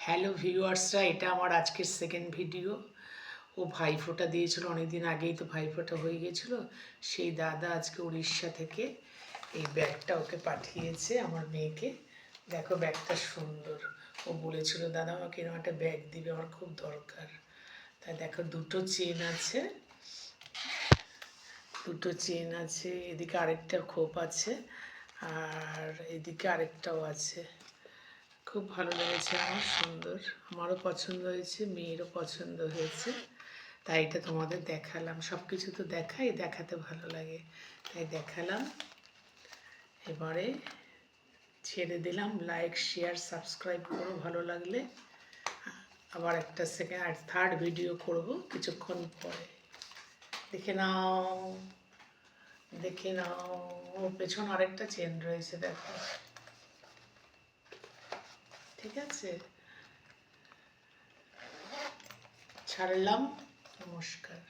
Hello ভিউয়ার্সরা, এটা আমার আজকের সেকেন্ড ভিডিও। ও ভাইফোঁটা দিয়েছিল অনেকদিন আগেই, তো ভাইফোঁটা হয়ে গেছিলো। সেই দাদা আজকে উড়িষ্যা থেকে এই ব্যাগটা ওকে পাঠিয়েছে, আমার মেয়েকে। দেখো ব্যাগটা সুন্দর। ও বলেছিল দাদা আমাকে এরকম একটা ব্যাগ দিবে, আমার খুব দরকার। তাই দেখো দুটো চেন আছে, এদিকে আরেকটা খোপ আছে, আর এদিকে আরেকটাও আছে। খুব ভালো লেগেছে আমার, সুন্দর। আমারও পছন্দ হয়েছে, মেয়েরও পছন্দ হয়েছে, তাই এটা তোমাদের দেখালাম। সব কিছু তো দেখাতে ভালো লাগে, তাই দেখালাম। এবারে ছেড়ে দিলাম। লাইক, শেয়ার, সাবস্ক্রাইব করো ভালো লাগলে। আবার একটা সেকেন্ড আর থার্ড ভিডিও করব কিছুক্ষণ পরে। দেখে নাও ওর পেছনে আরেকটা চেন রয়েছে, দেখো। ঠিক আছে, ছাড়লাম। নমস্কার।